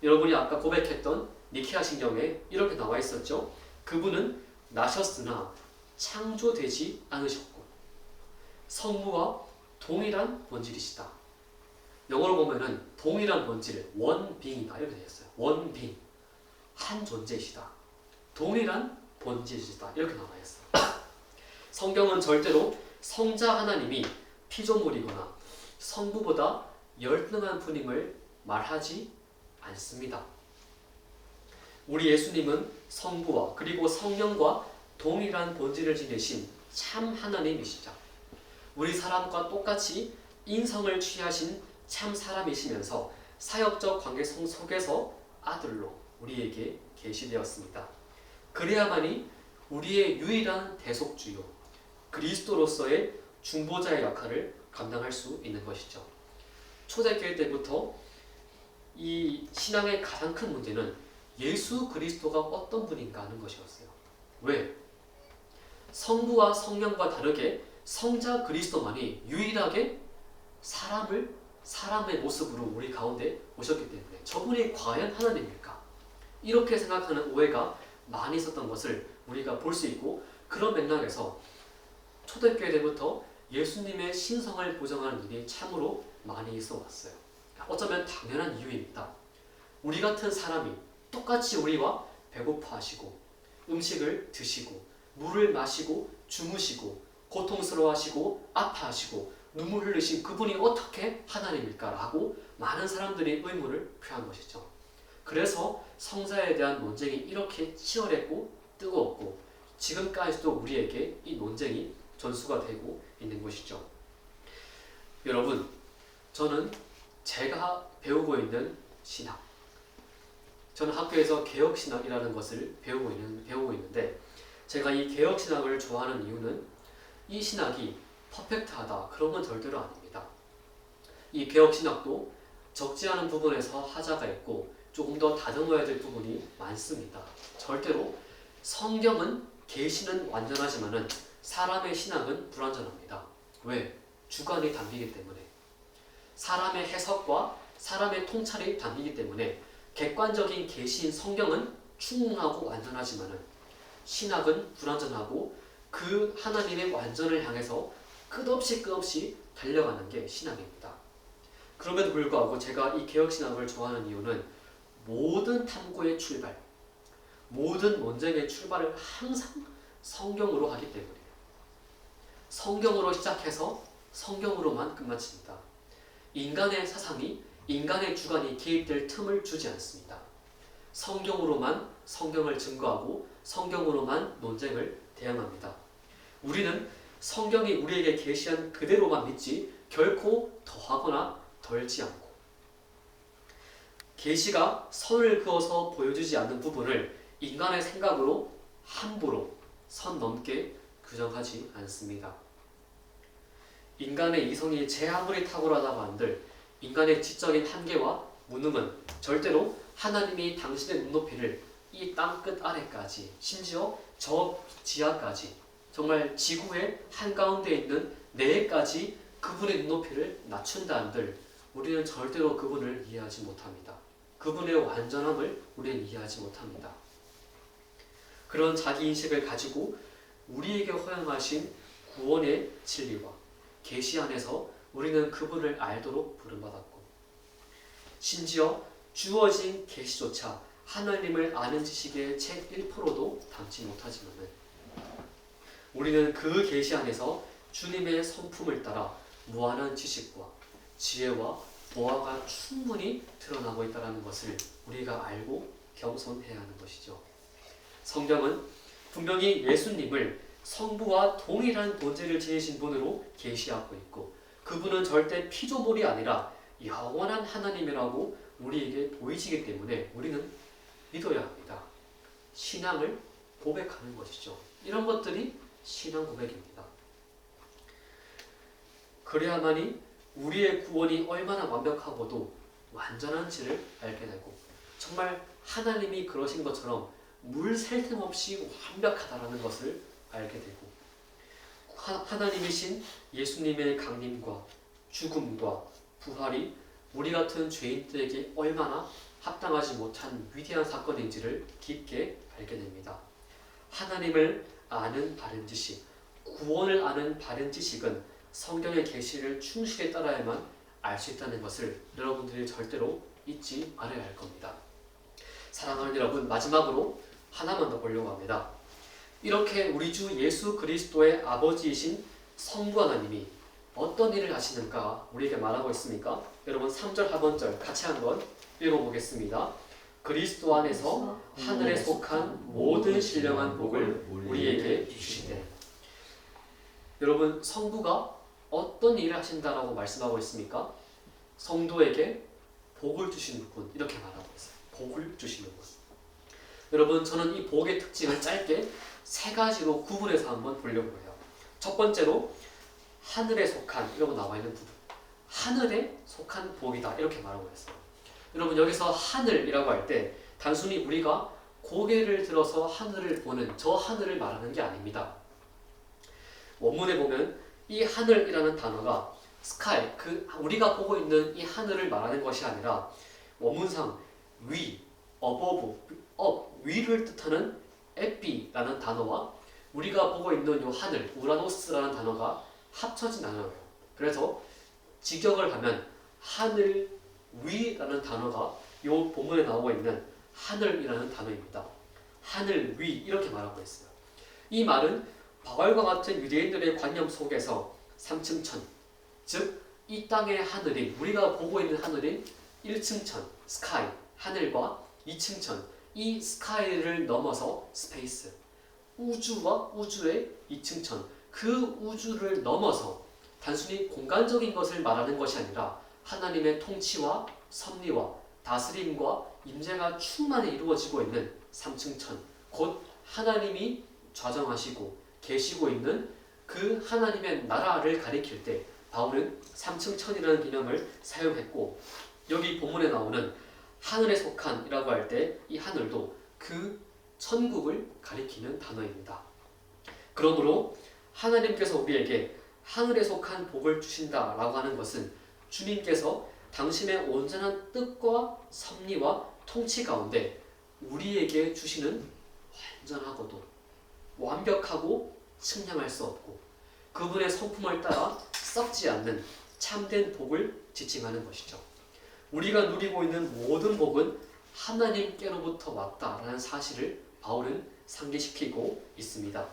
여러분이 아까 고백했던 니케아 신경에 이렇게 나와 있었죠. 그분은 나셨으나 창조되지 않으셨고 성부와 동일한 본질이시다. 영어로 보면은 동일한 본질, one being이다 이렇게 되어 있어요. one being, 한 존재이시다. 동일한 본질이시다 이렇게 나와 있어요. 성경은 절대로 성자 하나님이 피조물이거나 성부보다 열등한 분임을 말하지 않습니다. 우리 예수님은 성부와 그리고 성령과 동일한 본질을 지니신 참 하나님이시자 우리 사람과 똑같이 인성을 취하신 참 사람이시면서 사역적 관계성 속에서 아들로 우리에게 계시되었습니다. 그래야만이 우리의 유일한 대속주요 그리스도로서의 중보자의 역할을 감당할 수 있는 것이죠. 초대교회 때부터 이 신앙의 가장 큰 문제는 예수 그리스도가 어떤 분인가 하는 것이었어요. 왜? 성부와 성령과 다르게 성자 그리스도만이 유일하게 사람의 모습으로 우리 가운데 오셨기 때문에 저분이 과연 하나님일까? 이렇게 생각하는 오해가 많이 있었던 것을 우리가 볼 수 있고, 그런 맥락에서 초대교회 때부터 예수님의 신성을 부정하는 일이 참으로 많이 있어 왔어요. 어쩌면 당연한 이유입니다. 우리 같은 사람이 똑같이 우리와 배고파하시고 음식을 드시고 물을 마시고 주무시고 고통스러워하시고 아파하시고 눈물 흘리신 그분이 어떻게 하나님일까라고 많은 사람들이 의문을 표한 것이죠. 그래서 성자에 대한 논쟁이 이렇게 치열했고 뜨거웠고 지금까지도 우리에게 이 논쟁이 전수가 되고 있는 것이죠. 여러분, 저는 제가 배우고 있는 신학, 저는 학교에서 개혁신학이라는 것을 배우고 있는데, 제가 이 개혁신학을 좋아하는 이유는 이 신학이 퍼펙트하다 그런 건 절대로 아닙니다. 이 개혁신학도 적지 않은 부분에서 하자가 있고 조금 더 다듬어야 될 부분이 많습니다. 절대로 성경은 계시는 완전하지만은 사람의 신학은 불완전합니다. 왜? 주관이 담기기 때문에, 사람의 해석과 사람의 통찰이 담기기 때문에 객관적인 계시인 성경은 충분하고 완전하지만은 신학은 불완전하고 그 하나님의 완전을 향해서 끝없이 달려가는 게 신학입니다. 그럼에도 불구하고 제가 이 개혁신학을 좋아하는 이유는 모든 탐구의 출발, 모든 논쟁의 출발을 항상 성경으로 하기 때문이에요. 성경으로 시작해서 성경으로만 끝마칩니다. 인간의 사상이, 인간의 주관이 개입될 틈을 주지 않습니다. 성경으로만 성경을 증거하고 성경으로만 논쟁을 대항합니다. 우리는 성경이 우리에게 계시한 그대로만 믿지 결코 더하거나 덜지 않고, 계시가 선을 그어서 보여주지 않는 부분을 인간의 생각으로 함부로 선 넘게 규정하지 않습니다. 인간의 이성이 제 아무리 탁월하다고 한들 인간의 지적인 한계와 무능은 절대로 하나님이 당신의 눈높이를 이 땅끝 아래까지, 심지어 저 지하까지, 정말 지구의 한가운데 있는 내까지 그분의 눈높이를 낮춘다 한들 우리는 절대로 그분을 이해하지 못합니다. 그분의 완전함을 우리는 이해하지 못합니다. 그런 자기인식을 가지고 우리에게 허용하신 구원의 진리와 계시 안에서 우리는 그분을 알도록 부름받았고, 심지어 주어진 계시조차 하나님을 아는 지식의 채 1%도 담지 못하지만은 우리는 그 계시 안에서 주님의 성품을 따라 무한한 지식과 지혜와 보화가 충분히 드러나고 있다는 것을 우리가 알고 겸손해야 하는 것이죠. 성경은 분명히 예수님을 성부와 동일한 본질을 지니신 분으로 계시하고 있고, 그분은 절대 피조물이 아니라 영원한 하나님이라고 우리에게 보이시기 때문에 우리는 믿어야 합니다. 신앙을 고백하는 것이죠. 이런 것들이 신앙 고백입니다. 그래야만이 우리의 구원이 얼마나 완벽하고도 완전한지를 알게 되고, 정말 하나님이 그러신 것처럼 물 셀 틈 없이 완벽하다라는 것을 알게 되고, 하나님이신 예수님의 강림과 죽음과 부활이 우리 같은 죄인들에게 얼마나 합당하지 못한 위대한 사건인지를 깊게 알게 됩니다. 하나님을 아는 바른 지식, 구원을 아는 바른 지식은 성경의 계시를 충실히 따라야만 알 수 있다는 것을 여러분들이 절대로 잊지 말아야 할 겁니다. 사랑하는 여러분, 마지막으로 하나만 더 보려고 합니다. 이렇게 우리 주 예수 그리스도의 아버지이신 성부 하나님이 어떤 일을 하시는가 우리에게 말하고 있습니까? 여러분 3절 하반절 같이 한번 읽어보겠습니다. 그리스도 안에서 하늘에 속한 모든 신령한 복을 우리에게 주시되. 여러분 성부가 어떤 일을 하신다라고 말씀하고 있습니까? 성도에게 복을 주시는 분, 이렇게 말하고 있어요. 복을 주시는 분. 여러분 저는 이 복의 특징을 짧게 세 가지로 구분해서 한번 보려고 해요. 첫 번째로 하늘에 속한, 이라고 나와 있는 부분, 하늘에 속한 복이다 이렇게 말하고 있어요. 여러분 여기서 하늘이라고 할 때 단순히 우리가 고개를 들어서 하늘을 보는 저 하늘을 말하는 게 아닙니다. 원문에 보면 이 하늘이라는 단어가 sky, 우리가 보고 있는 이 하늘을 말하는 것이 아니라 원문상 위, above, up, 위를 뜻하는 에피라는 단어와 우리가 보고 있는 이 하늘, 우라노스라는 단어가 합쳐진 단어예요. 그래서 직역을 하면 하늘 위라는 단어가 이 본문에 나오고 있는 하늘이라는 단어입니다. 하늘 위 이렇게 말하고 있어요. 이 말은 바알과 같은 유대인들의 관념 속에서 3층 천, 즉 이 땅의 하늘이 우리가 보고 있는 하늘인 1층 천, 스카이, 하늘과 2층 천, 이 스카이를 넘어서 스페이스, 우주와 우주의 2층 천, 그 우주를 넘어서 단순히 공간적인 것을 말하는 것이 아니라 하나님의 통치와 섭리와 다스림과 임재가 충만히 이루어지고 있는 3층 천, 곧 하나님이 좌정하시고 계시고 있는 그 하나님의 나라를 가리킬 때 바울은 3층 천이라는 개념을 사용했고, 여기 본문에 나오는 하늘에 속한 이라고 할 때 이 하늘도 그 천국을 가리키는 단어입니다. 그러므로 하나님께서 우리에게 하늘에 속한 복을 주신다라고 하는 것은 주님께서 당신의 온전한 뜻과 섭리와 통치 가운데 우리에게 주시는 완전하고도 완벽하고 측량할 수 없고 그분의 성품을 따라 썩지 않는 참된 복을 지칭하는 것이죠. 우리가 누리고 있는 모든 복은 하나님께로부터 왔다라는 사실을 바울은 상기시키고 있습니다.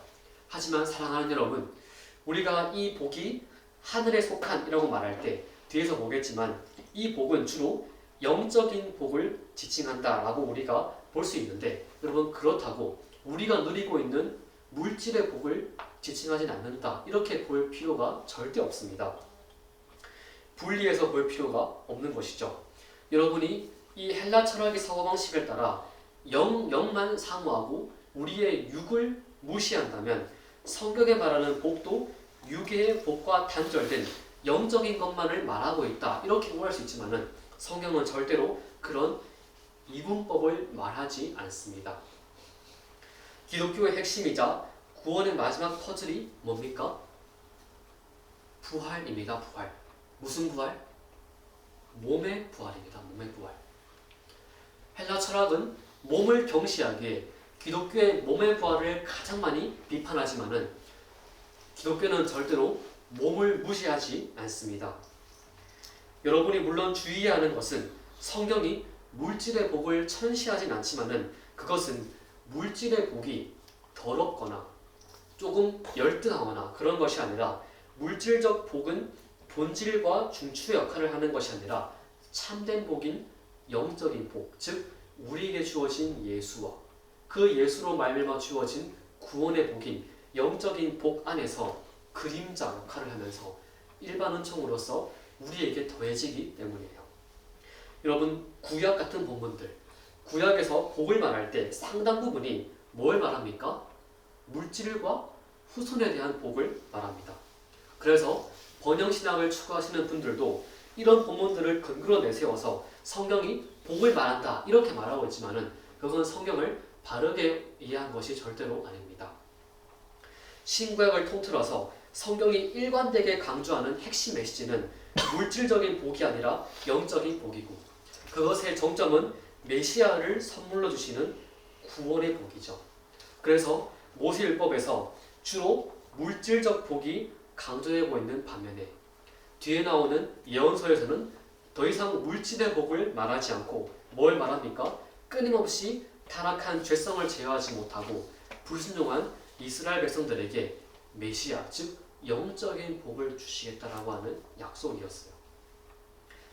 하지만 사랑하는 여러분, 우리가 이 복이 하늘에 속한이라고 말할 때 뒤에서 보겠지만 이 복은 주로 영적인 복을 지칭한다라고 우리가 볼 수 있는데, 여러분 그렇다고 우리가 누리고 있는 물질의 복을 지칭하진 않는다 이렇게 볼 필요가 절대 없습니다. 분리해서 볼 필요가 없는 것이죠. 여러분이 이 헬라 철학의 사고방식을 따라 영만 사모하고 우리의 육을 무시한다면 성경에 말하는 복도 육의 복과 단절된 영적인 것만을 말하고 있다 이렇게 오해할 수 있지만은 성경은 절대로 그런 이분법을 말하지 않습니다. 기독교의 핵심이자 구원의 마지막 퍼즐이 뭡니까? 부활입니다. 부활. 무슨 부활? 몸의 부활입니다. 몸의 부활. 헬라 철학은 몸을 경시하기에 기독교의 몸의 부활을 가장 많이 비판하지만은 기독교는 절대로 몸을 무시하지 않습니다. 여러분이 물론 주의해야 하는 것은 성경이 물질의 복을 천시하진 않지만은 그것은 물질의 복이 더럽거나 조금 열등하거나 그런 것이 아니라 물질적 복은 본질과 중추의 역할을 하는 것이 아니라 참된 복인 영적인 복, 즉 우리에게 주어진 예수와 그 예수로 말미암아 주어진 구원의 복인 영적인 복 안에서 그림자 역할을 하면서 일반 은총으로서 우리에게 더해지기 때문이에요. 여러분 구약 같은 본문들, 구약에서 복을 말할 때 상당 부분이 뭘 말합니까? 물질과 후손에 대한 복을 말합니다. 그래서 번영신학을 추구하시는 분들도 이런 본문들을 근거로 내세워서 성경이 복을 말한다 이렇게 말하고 있지만은 그건 성경을 바르게 이해한 것이 절대로 아닙니다. 신구약을 통틀어서 성경이 일관되게 강조하는 핵심 메시지는 물질적인 복이 아니라 영적인 복이고 그것의 정점은 메시아를 선물로 주시는 구원의 복이죠. 그래서 모세율법에서 주로 물질적 복이 강조되고 있는 반면에 뒤에 나오는 예언서에서는 더 이상 물질의 복을 말하지 않고 뭘 말합니까? 끊임없이 타락한 죄성을 제어하지 못하고 불순종한 이스라엘 백성들에게 메시아, 즉 영적인 복을 주시겠다라고 하는 약속이었어요.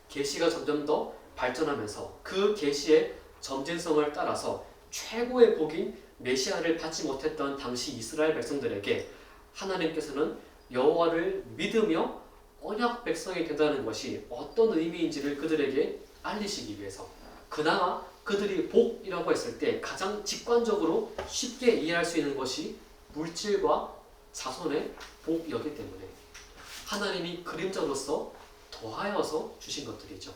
계시가 점점 더 발전하면서 그 계시의 점진성을 따라서 최고의 복인 메시아를 받지 못했던 당시 이스라엘 백성들에게 하나님께서는 여호와를 믿으며 언약 백성이 된다는 것이 어떤 의미인지를 그들에게 알리시기 위해서, 그나마 그들이 복이라고 했을 때 가장 직관적으로 쉽게 이해할 수 있는 것이 물질과 자손의 복이었기 때문에 하나님이 그림자로서 더하여서 주신 것들이죠.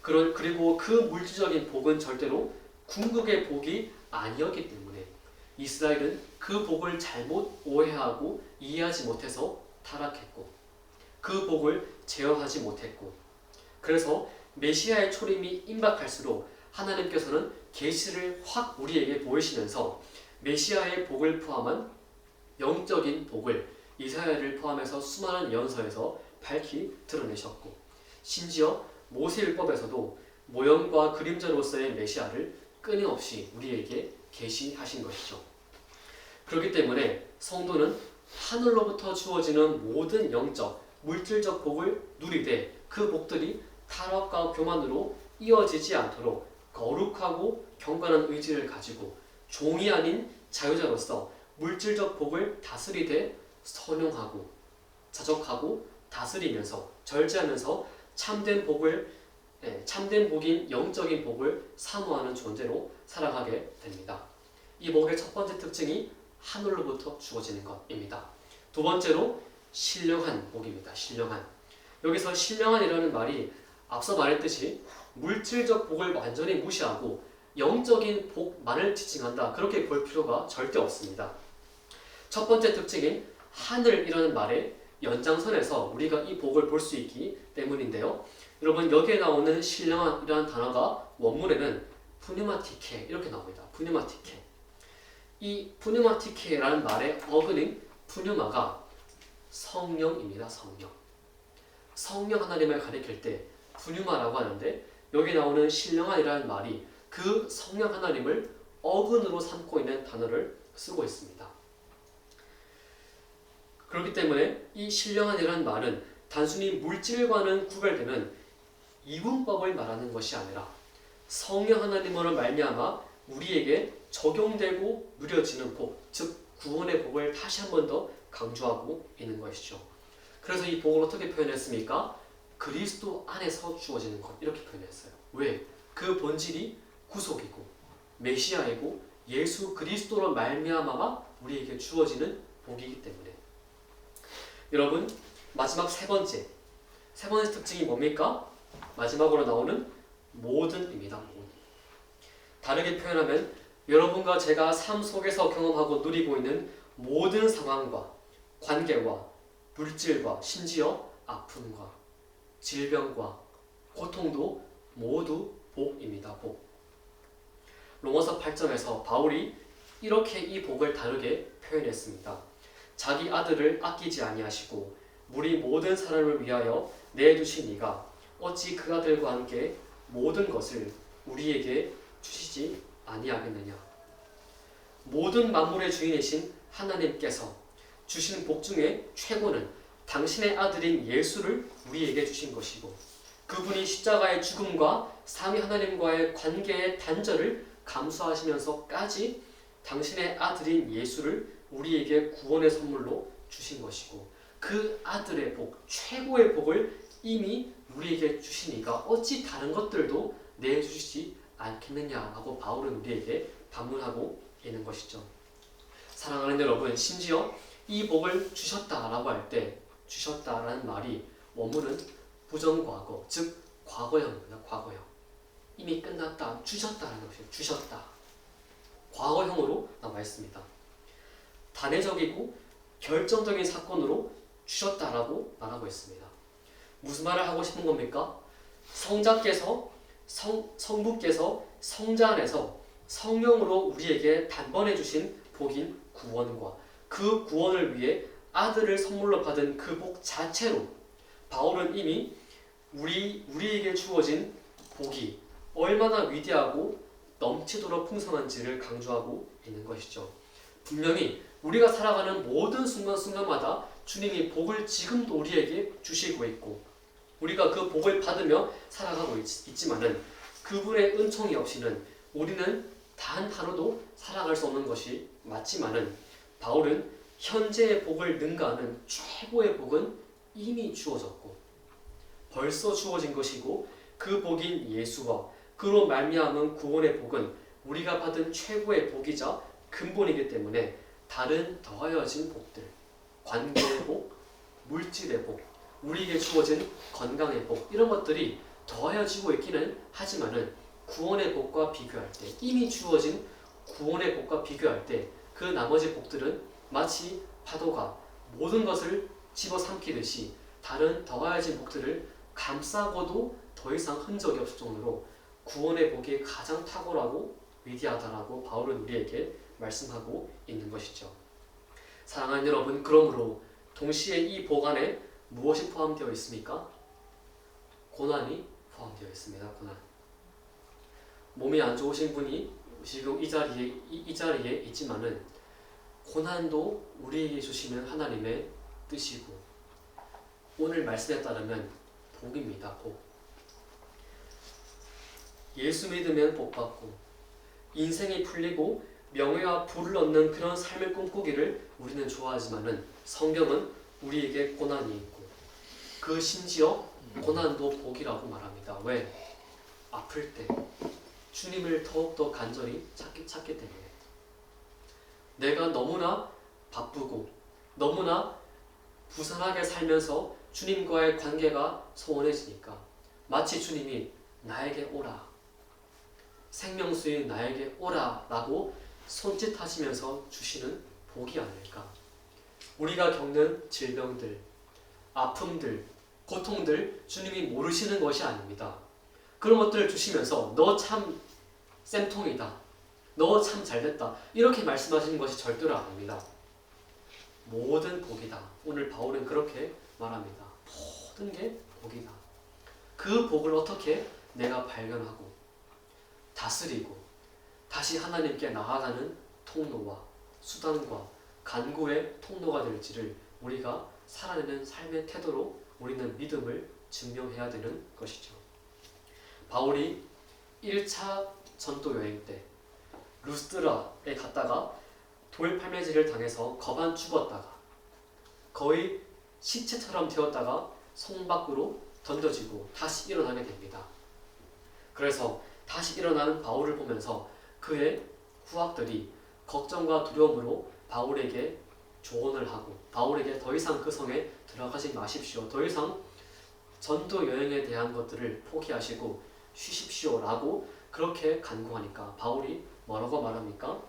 그리고 그 물질적인 복은 절대로 궁극의 복이 아니었기 때문에 이스라엘은 그 복을 잘못 오해하고 이해하지 못해서 타락했고, 그 복을 제어하지 못했고, 그래서 메시아의 초림이 임박할수록 하나님께서는 계시를 확 우리에게 보이시면서 메시아의 복을 포함한 영적인 복을 이사야를 포함해서 수많은 예언서에서 밝히 드러내셨고, 심지어 모세율법에서도 모형과 그림자로서의 메시아를 끊임없이 우리에게 계시하신 것이죠. 그렇기 때문에 성도는 하늘로부터 주어지는 모든 영적, 물질적 복을 누리되 그 복들이 타락과 교만으로 이어지지 않도록 거룩하고 경건한 의지를 가지고 종이 아닌 자유자로서 물질적 복을 다스리되 선용하고 자족하고 다스리면서 절제하면서 참된 복인 영적인 복을 사모하는 존재로 살아가게 됩니다. 이 복의 첫 번째 특징이 하늘로부터 주어지는 것입니다. 두 번째로 신령한 복입니다. 신령한. 여기서 신령한이라는 말이 앞서 말했듯이 물질적 복을 완전히 무시하고 영적인 복만을 지칭한다, 그렇게 볼 필요가 절대 없습니다. 첫 번째 특징인 하늘이라는 말의 연장선에서 우리가 이 복을 볼 수 있기 때문인데요. 여러분, 여기에 나오는 신령한이라는 단어가 원문에는 푸뉴마티케 이렇게 나옵니다. 푸뉴마티케. 이 푸뉴마티케라는 말의 어근인 푸뉴마가 성령입니다. 성령. 성령 하나님을 가리킬 때 푸뉴마라고 하는데, 여기 나오는 신령한이라는 말이 그 성령 하나님을 어근으로 삼고 있는 단어를 쓰고 있습니다. 그렇기 때문에 이 신령한이라는 말은 단순히 물질과는 구별되는 이분법을 말하는 것이 아니라 성령 하나님으로 말미암아 우리에게 적용되고 누려지는 복, 즉 구원의 복을 다시 한 번 더 강조하고 있는 것이죠. 그래서 이 복을 어떻게 표현했습니까? 그리스도 안에서 주어지는 것, 이렇게 표현했어요. 왜? 그 본질이 구속이고 메시아이고 예수 그리스도로 말미암아 우리에게 주어지는 복이기 때문에. 여러분, 마지막 세 번째 특징이 뭡니까? 마지막으로 나오는 모든입니다. 모든. 다르게 표현하면 여러분과 제가 삶 속에서 경험하고 누리고 있는 모든 상황과 관계와 물질과 심지어 아픔과 질병과 고통도 모두 복입니다. 복. 로마서 8장에서 바울이 이렇게 이 복을 다르게 표현했습니다. 자기 아들을 아끼지 아니하시고 우리 모든 사람을 위하여 내주신 이가 어찌 그 아들과 함께 모든 것을 우리에게 주시지 아니하겠느냐. 모든 만물의 주인이신 하나님께서 주신 복 중에 최고는 당신의 아들인 예수를 우리에게 주신 것이고, 그분이 십자가의 죽음과 삼위 하나님과의 관계의 단절을 감수하시면서까지 당신의 아들인 예수를 우리에게 구원의 선물로 주신 것이고, 그 아들의 복, 최고의 복을 이미 우리에게 주시니까 어찌 다른 것들도 내주시지 않겠느냐라고 바울은 우리에게 반문하고 있는 것이죠. 사랑하는 여러분, 심지어 이 복을 주셨다라고 할 때 주셨다라는 말이 원문은 부정과거, 즉 과거형입니다. 과거형. 이미 끝났다, 주셨다라는 것이에요. 주셨다. 과거형으로 나와 있습니다. 단회적이고 결정적인 사건으로 주셨다라고 말하고 있습니다. 무슨 말을 하고 싶은 겁니까? 성부께서 성자 안에서 성령으로 우리에게 단번에 주신 복인 구원과 그 구원을 위해 아들을 선물로 받은 그 복 자체로 바울은 이미 우리에게 주어진 복이 얼마나 위대하고 넘치도록 풍성한지를 강조하고 있는 것이죠. 분명히 우리가 살아가는 모든 순간순간마다 주님이 복을 지금도 우리에게 주시고 있고 우리가 그 복을 받으며 살아가고 있지만은 그분의 은총이 없이는 우리는 단 하루도 살아갈 수 없는 것이 맞지만은 바울은 현재의 복을 능가하는 최고의 복은 이미 주어졌고 벌써 주어진 것이고 그 복인 예수와 그로 말미암은 구원의 복은 우리가 받은 최고의 복이자 근본이기 때문에 다른 더하여진 복들, 관계의 복, 물질의 복, 우리에게 주어진 건강의 복 이런 것들이 더하여지고 있기는 하지만은 구원의 복과 비교할 때 이미 주어진 구원의 복과 비교할 때 그 나머지 복들은 마치 파도가 모든 것을 집어삼키듯이 다른 더하여진 복들을 감싸고도 더 이상 흔적이 없을 정도로 구원의 복이 가장 탁월하고 위대하다라고 바울은 우리에게 말씀하고 있는 것이죠. 사랑하는 여러분, 그러므로 동시에 이 복 안에 무엇이 포함되어 있습니까? 고난이 포함되어 있습니다. 고난. 몸이 안 좋으신 분이 지금 이 자리에 있지만은 고난도 우리에게 주시는 하나님의 뜻이고 오늘 말씀에 따르면 복입니다. 복. 예수 믿으면 복 받고 인생이 풀리고 명예와 부를 얻는 그런 삶을 꿈꾸기를 우리는 좋아하지만은 성경은 우리에게 고난이 있고 그 심지어 고난도 복이라고 말합니다. 왜? 아플 때 주님을 더욱더 간절히 찾기 때문에 내가 너무나 바쁘고 너무나 부산하게 살면서 주님과의 관계가 소원해지니까 마치 주님이 나에게 오라 생명수인 나에게 오라 라고 손짓하시면서 주시는 복이 아닐까. 우리가 겪는 질병들, 아픔들, 고통들 주님이 모르시는 것이 아닙니다. 그런 것들을 주시면서 너 참 쌤통이다. 너 참 잘됐다. 이렇게 말씀하시는 것이 절대로 아닙니다. 모든 복이다. 오늘 바울은 그렇게 말합니다. 모든 게 복이다. 그 복을 어떻게 내가 발견하고 다스리고 다시 하나님께 나아가는 통로와 수단과 간구의 통로가 될지를 우리가 살아내는 삶의 태도로 우리는 믿음을 증명해야 되는 것이죠. 바울이 1차 전도 여행 때 루스드라에 갔다가 돌팔매질을 당해서 거반 죽었다가 거의 시체처럼 되었다가 성 밖으로 던져지고 다시 일어나게 됩니다. 그래서 다시 일어나는 바울을 보면서 그의 후학들이 걱정과 두려움으로 바울에게 조언을 하고 바울에게 더 이상 그 성에 들어가지 마십시오. 더 이상 전도 여행에 대한 것들을 포기하시고 쉬십시오 라고 그렇게 간구하니까 바울이 뭐라고 말합니까?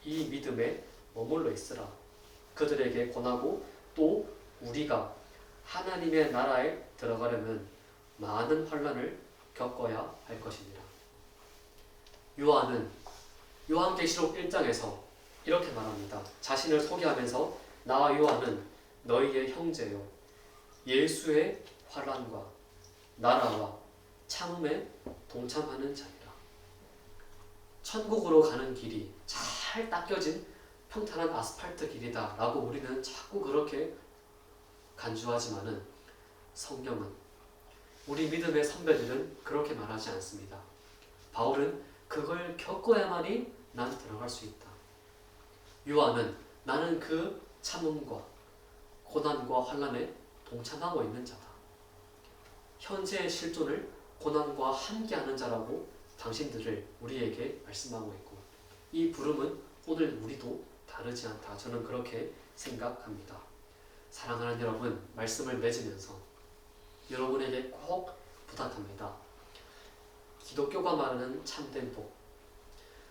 이 믿음에 머물러 있으라. 그들에게 권하고 또 우리가 하나님의 나라에 들어가려면 많은 환난을 겪어야 할 것입니다. 요한은 요한계시록 1장에서 이렇게 말합니다. 자신을 소개하면서 나와 요한은 너희의 형제요 예수의 환난과 나라와 참음에 동참하는 자니라. 천국으로 가는 길이 잘 닦여진 평탄한 아스팔트 길이다 라고 우리는 자꾸 그렇게 간주하지만은 성경은 우리 믿음의 선배들은 그렇게 말하지 않습니다. 바울은 그걸 겪어야만이 난 들어갈 수 있다. 요한은 나는 그 참음과 고난과 환난에 동참하고 있는 자다. 현재의 실존을 고난과 함께하는 자라고 당신들을 우리에게 말씀하고 있고 이 부름은 오늘 우리도 다르지 않다. 저는 그렇게 생각합니다. 사랑하는 여러분, 말씀을 맺으면서 여러분에게 꼭 부탁합니다. 기독교가 말하는 참된 복,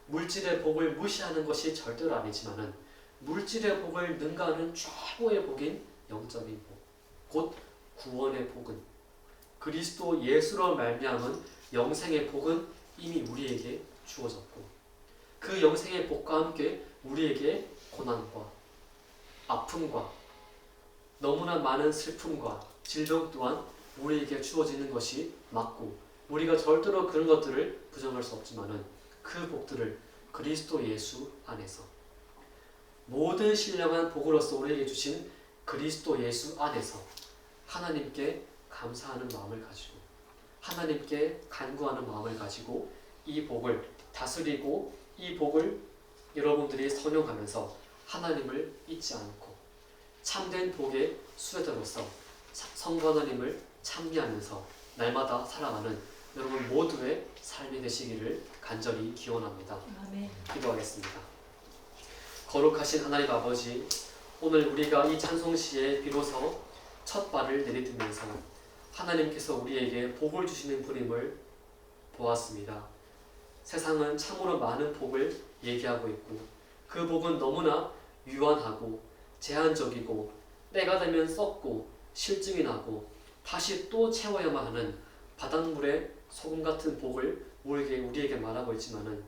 물질의 복을 무시하는 것이 절대로 아니지만은 물질의 복을 능가하는 최고의 복인 영적인 복, 곧 구원의 복은 그리스도 예수로 말미암은 영생의 복은 이미 우리에게 주어졌고 그 영생의 복과 함께 우리에게 고난과 아픔과 너무나 많은 슬픔과 질병 또한 우리에게 주어지는 것이 맞고 우리가 절대로 그런 것들을 부정할 수 없지만은 그 복들을 그리스도 예수 안에서 모든 신령한 복으로서 우리에게 주신 그리스도 예수 안에서 하나님께 감사하는 마음을 가지고 하나님께 간구하는 마음을 가지고 이 복을 다스리고 이 복을 여러분들이 선용하면서 하나님을 잊지 않고 참된 복의 수혜자로서 성부 하나님을 찬미하면서 날마다 살아가는 여러분 모두의 삶이 되시기를 간절히 기원합니다. 아멘. 기도하겠습니다. 거룩하신 하나님 아버지, 오늘 우리가 이 찬송시에 비로소 첫 발을 내딛으면서 하나님께서 우리에게 복을 주시는 분임을 보았습니다. 세상은 참으로 많은 복을 얘기하고 있고 그 복은 너무나 유한하고 제한적이고 때가 되면 썩고 실증이 나고 다시 또 채워야만 하는 바닷물에 소금 같은 복을 우리에게 말하고 있지만은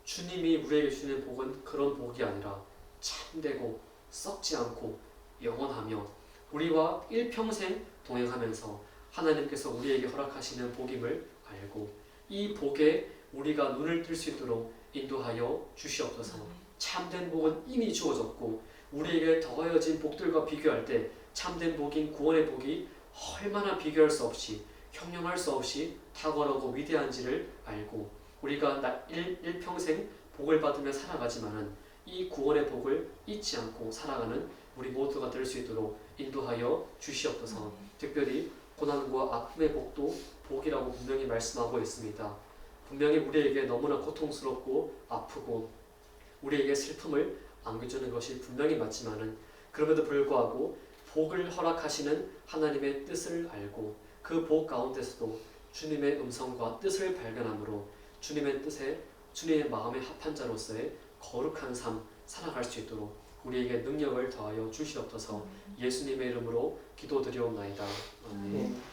주님이 우리에게 주시는 복은 그런 복이 아니라 참되고 썩지 않고 영원하며 우리와 일평생 동행하면서 하나님께서 우리에게 허락하시는 복임을 알고 이 복에 우리가 눈을 뜰 수 있도록 인도하여 주시옵소서. 참된 복은 이미 주어졌고 우리에게 더하여진 복들과 비교할 때 참된 복인 구원의 복이 얼마나 비교할 수 없이 형용할 수 없이 탁월하고 위대한지를 알고 우리가 일평생 복을 받으며 살아가지만은 이 구원의 복을 잊지 않고 살아가는 우리 모두가 될 수 있도록 인도하여 주시옵소서. 특별히 고난과 아픔의 복도 복이라고 분명히 말씀하고 있습니다. 분명히 우리에게 너무나 고통스럽고 아프고 우리에게 슬픔을 안겨주는 것이 분명히 맞지만은 그럼에도 불구하고 복을 허락하시는 하나님의 뜻을 알고 그 복 가운데서도 주님의 음성과 뜻을 발견함으로 주님의 뜻에 주님의 마음에 합한 자로서의 거룩한 삶 살아갈 수 있도록 우리에게 능력을 더하여 주시옵소서. 예수님의 이름으로 기도드리옵나이다. 아멘.